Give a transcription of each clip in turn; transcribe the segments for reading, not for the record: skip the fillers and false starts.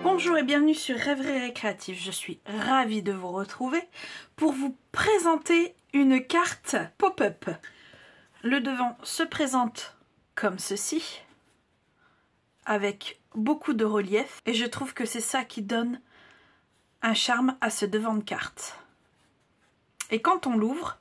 Bonjour et bienvenue sur Rêverie Récréative. Je suis ravie de vous retrouver pour vous présenter une carte pop-up. Le devant se présente comme ceci, avec beaucoup de relief, et je trouve que c'est ça qui donne un charme à ce devant de carte. Et quand on l'ouvre,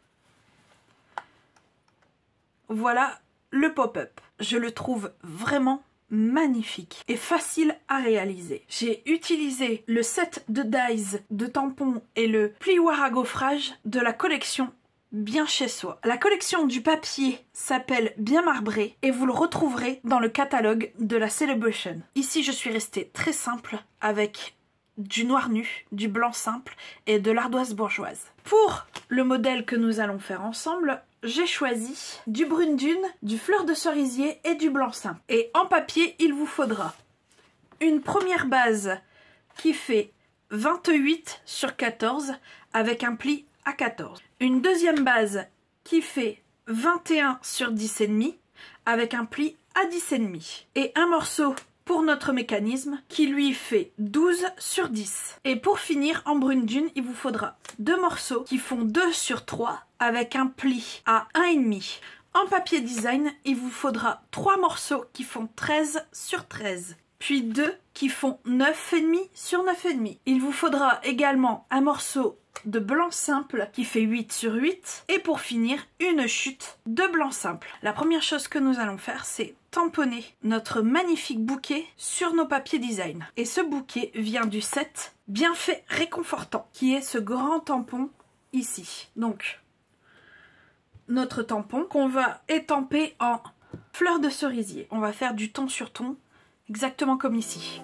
voilà le pop-up. Je le trouve vraiment magnifique et facile à réaliser. J'ai utilisé le set de dies de tampons et le plioir à gaufrage de la collection Bien chez soi. La collection du papier s'appelle Bien marbré et vous le retrouverez dans le catalogue de la Celebration. Ici je suis restée très simple avec du noir nu, du blanc simple et de l'ardoise bourgeoise. Pour le modèle que nous allons faire ensemble, j'ai choisi du brune dune, du fleur de cerisier et du blanc simple. Et en papier, il vous faudra une première base qui fait 28 sur 14 avec un pli à 14. Une deuxième base qui fait 21 sur 10,5 avec un pli à 10,5. Et un morceau pour notre mécanisme qui lui fait 12 sur 10. Et pour finir, en brune dune, il vous faudra deux morceaux qui font 2 sur 3 avec un pli à 1,5. En papier design, il vous faudra 3 morceaux qui font 13 sur 13. Puis 2 qui font 9,5 sur 9,5. Il vous faudra également un morceau de blanc simple qui fait 8 sur 8. Et pour finir, une chute de blanc simple. La première chose que nous allons faire, c'est tamponner notre magnifique bouquet sur nos papiers design. Et ce bouquet vient du set Bien fait réconfortant, qui est ce grand tampon ici. Donc, notre tampon qu'on va étamper en fleur de cerisier. On va faire du ton sur ton, exactement comme ici.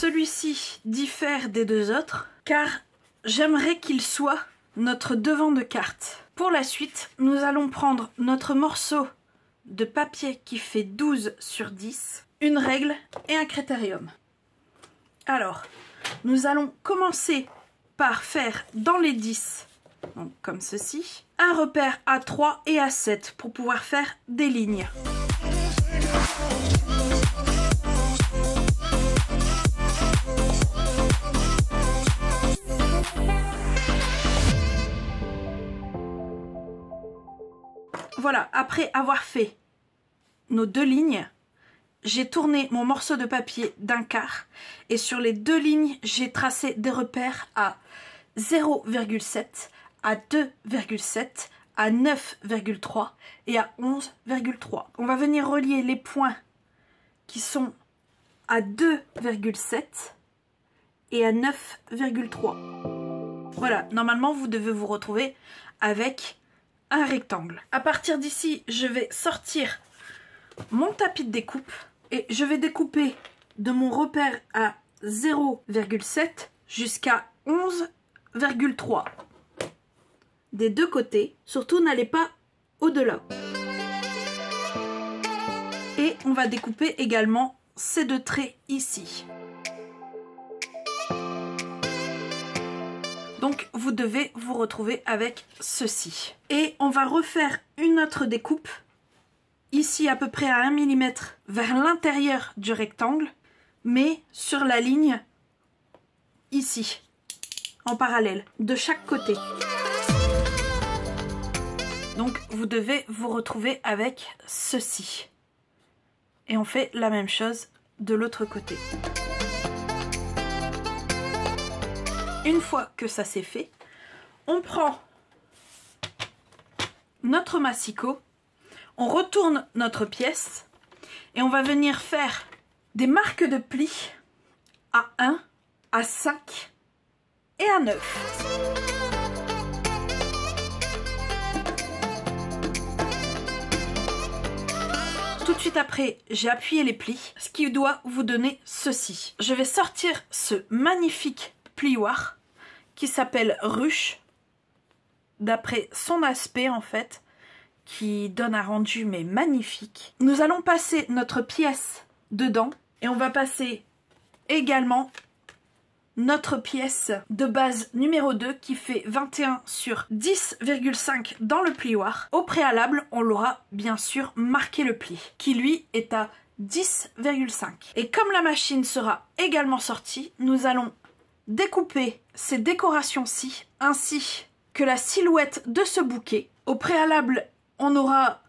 Celui-ci diffère des deux autres car j'aimerais qu'il soit notre devant de carte. Pour la suite, nous allons prendre notre morceau de papier qui fait 12 sur 10, une règle et un critérium. Alors, nous allons commencer par faire dans les 10, donc comme ceci, un repère à 3 et à 7 pour pouvoir faire des lignes. Voilà, après avoir fait nos 2 lignes, j'ai tourné mon morceau de papier d'un quart et sur les 2 lignes, j'ai tracé des repères à 0,7, à 2,7, à 9,3 et à 11,3. On va venir relier les points qui sont à 2,7 et à 9,3. Voilà, normalement vous devez vous retrouver avec un rectangle. À partir d'ici, je vais sortir mon tapis de découpe et je vais découper de mon repère à 0,7 jusqu'à 11,3 des deux côtés. Surtout, n'allez pas au-delà. Et on va découper également ces 2 traits ici. Donc vous devez vous retrouver avec ceci. Et on va refaire une autre découpe, ici à peu près à 1 mm vers l'intérieur du rectangle, mais sur la ligne ici, en parallèle, de chaque côté. Donc vous devez vous retrouver avec ceci. Et on fait la même chose de l'autre côté. Une fois que ça c'est fait, on prend notre massicot, on retourne notre pièce et on va venir faire des marques de plis à 1, à 5 et à 9. de suite après, j'ai appuyé les plis, ce qui doit vous donner ceci. Je vais sortir ce magnifique plioir qui s'appelle Ruche, d'après son aspect en fait, qui donne un rendu mais magnifique. Nous allons passer notre pièce dedans et on va passer également notre pièce de base numéro 2 qui fait 21 sur 10,5 dans le plioir. Au préalable, on l'aura bien sûr marqué le pli qui lui est à 10,5. Et comme la machine sera également sortie, nous allons découper ces décorations-ci ainsi que la silhouette de ce bouquet. Au préalable, on aura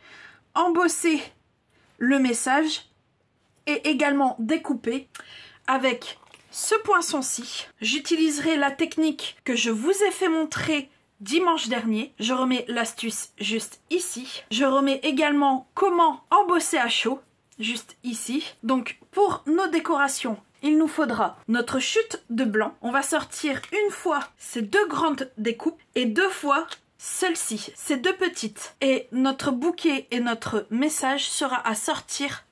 embossé le message et également découpé avec ce poinçon-ci. J'utiliserai la technique que je vous ai fait montrer dimanche dernier. Je remets l'astuce juste ici. Je remets également comment embosser à chaud juste ici. Donc pour nos décorations, il nous faudra notre chute de blanc. On va sortir une fois ces deux grandes découpes et deux fois celle-ci, ces deux petites. Et notre bouquet et notre message sera à sortir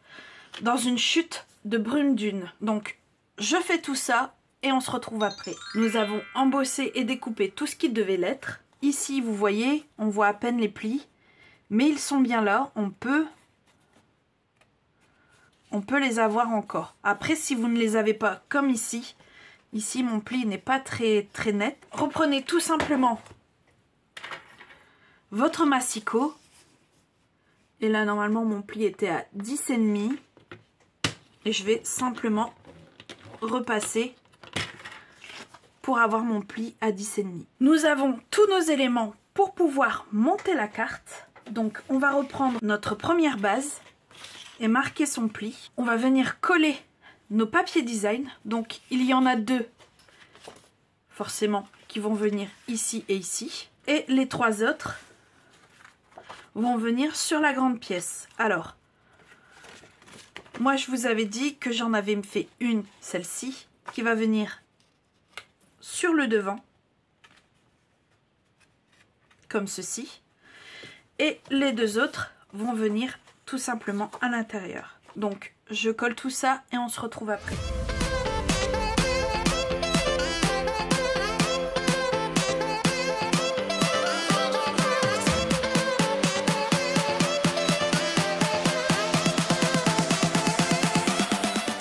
dans une chute de brume dune. Donc je fais tout ça et on se retrouve après. Nous avons embossé et découpé tout ce qui devait l'être. Ici vous voyez, on voit à peine les plis, mais ils sont bien là, on peut les avoir encore. Après, si vous ne les avez pas comme ici mon pli n'est pas très net. Reprenez tout simplement votre massicot. Et là, normalement, mon pli était à 10,5. Et je vais simplement repasser pour avoir mon pli à 10,5. Nous avons tous nos éléments pour pouvoir monter la carte. Donc, on va reprendre notre première base et marquer son pli. On va venir coller nos papiers design. Donc il y en a deux forcément qui vont venir ici et ici. Et les trois autres vont venir sur la grande pièce. Alors, moi je vous avais dit que j'en avais fait une, celle-ci, qui va venir sur le devant, comme ceci. Et les deux autres vont venir tout simplement à l'intérieur. Donc je colle tout ça et on se retrouve après.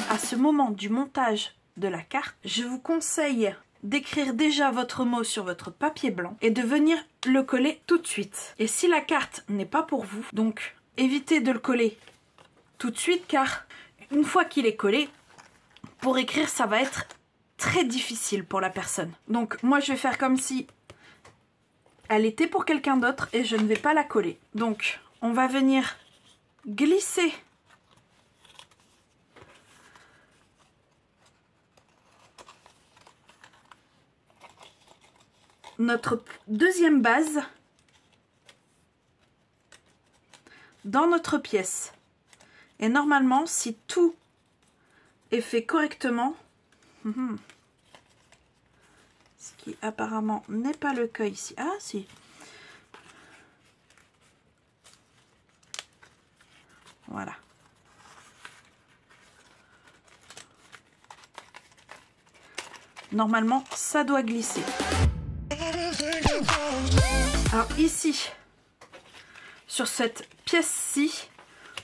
À ce moment du montage de la carte, je vous conseille d'écrire déjà votre mot sur votre papier blanc et de venir le coller tout de suite. Et si la carte n'est pas pour vous, donc évitez de le coller tout de suite, car une fois qu'il est collé, pour écrire ça va être très difficile pour la personne. Donc moi je vais faire comme si elle était pour quelqu'un d'autre et je ne vais pas la coller. Donc on va venir glisser notre deuxième base dans notre pièce. Et normalement, si tout est fait correctement, ce qui apparemment n'est pas le cas ici. Ah si. Voilà. Normalement, ça doit glisser. Alors ici, sur cette pièce-ci,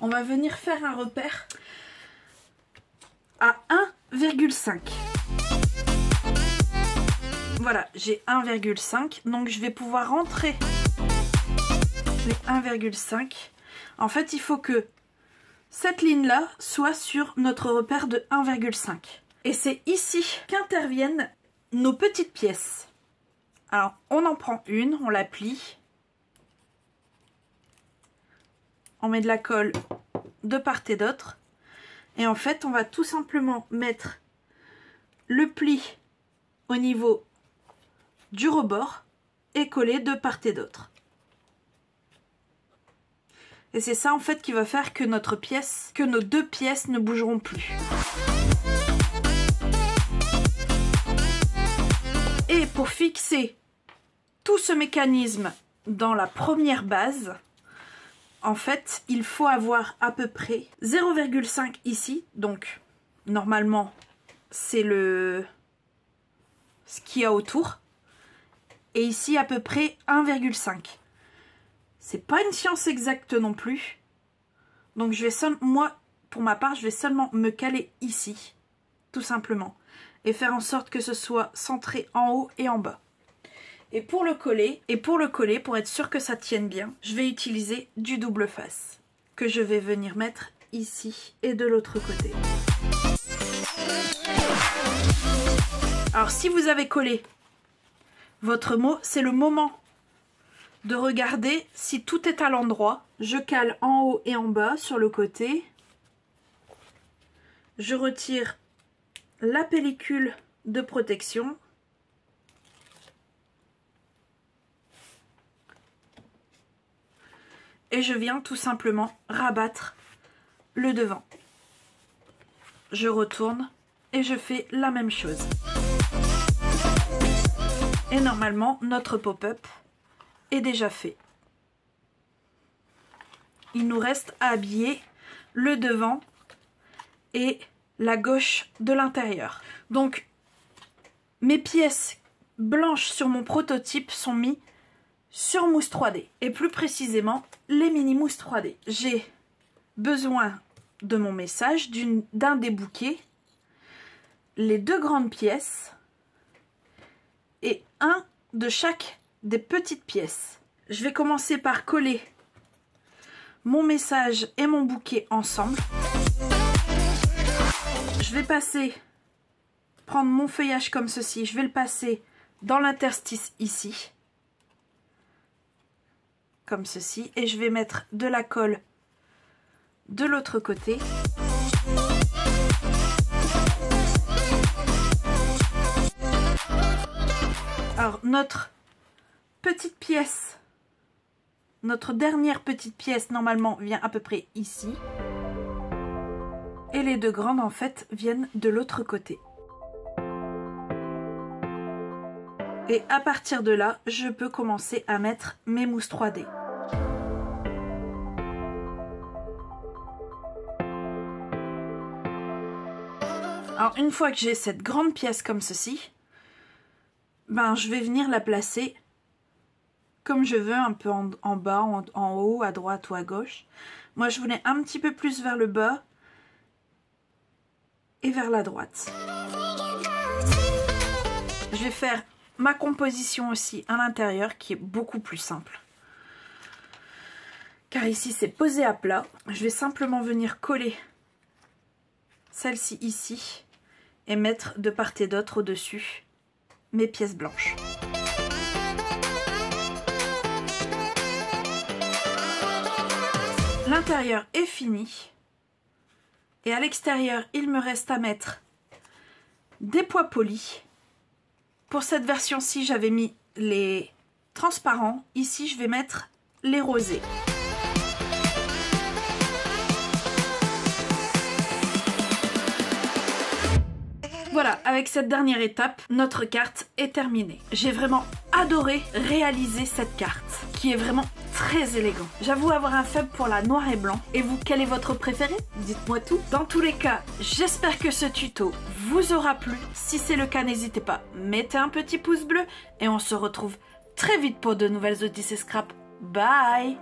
on va venir faire un repère à 1,5. Voilà, j'ai 1,5. Donc je vais pouvoir rentrer les 1,5. En fait, il faut que cette ligne-là soit sur notre repère de 1,5. Et c'est ici qu'interviennent nos petites pièces. Alors, on en prend une, on la plie. On met de la colle de part et d'autre. Et en fait, on va tout simplement mettre le pli au niveau du rebord et coller de part et d'autre. Et c'est ça en fait qui va faire que nos deux pièces ne bougeront plus. Et pour fixer tout ce mécanisme dans la première base, en fait, il faut avoir à peu près 0,5 ici. Donc, normalement, c'est ce qu'il y a autour. Et ici, à peu près 1,5. C'est pas une science exacte non plus. Donc, je vais moi, pour ma part, je vais seulement me caler ici. Tout simplement. Et faire en sorte que ce soit centré en haut et en bas. Et pour le coller, pour être sûr que ça tienne bien, je vais utiliser du double face. Que je vais venir mettre ici et de l'autre côté. Alors si vous avez collé votre mot, c'est le moment de regarder si tout est à l'endroit. Je cale en haut et en bas sur le côté. Je retire la pellicule de protection. Et je viens tout simplement rabattre le devant. Je retourne et je fais la même chose. Et normalement, notre pop-up est déjà fait. Il nous reste à habiller le devant et la gauche de l'intérieur. Donc, mes pièces blanches sur mon prototype sont mises sur mousse 3D. Et plus précisément, les mini mousses 3D. J'ai besoin de mon message, d'un des bouquets, les 2 grandes pièces et un de chaque des petites pièces. Je vais commencer par coller mon message et mon bouquet ensemble. Je vais prendre mon feuillage comme ceci, je vais le passer dans l'interstice ici, comme ceci, et je vais mettre de la colle de l'autre côté. Alors notre petite pièce, notre dernière petite pièce normalement vient à peu près ici. Et les 2 grandes en fait viennent de l'autre côté. Et à partir de là, je peux commencer à mettre mes mousses 3D. Alors une fois que j'ai cette grande pièce comme ceci, ben je vais venir la placer comme je veux, un peu en bas, en haut, à droite ou à gauche. Moi je voulais un petit peu plus vers le bas et vers la droite. Je vais faire ma composition aussi à l'intérieur qui est beaucoup plus simple. Car ici c'est posé à plat. Je vais simplement venir coller celle-ci ici et mettre de part et d'autre au-dessus mes pièces blanches. L'intérieur est fini. Et à l'extérieur, il me reste à mettre des pois polis. Pour cette version-ci, j'avais mis les transparents. Ici, je vais mettre les rosés. Voilà, avec cette dernière étape, notre carte est terminée. J'ai vraiment adoré réaliser cette carte, qui est vraiment très élégante. J'avoue avoir un faible pour la noir et blanc. Et vous, quel est votre préféré? Dites-moi tout. Dans tous les cas, j'espère que ce tuto vous aura plu. Si c'est le cas, n'hésitez pas, mettez un petit pouce bleu. Et on se retrouve très vite pour de nouvelles Odyssées Scrap. Bye!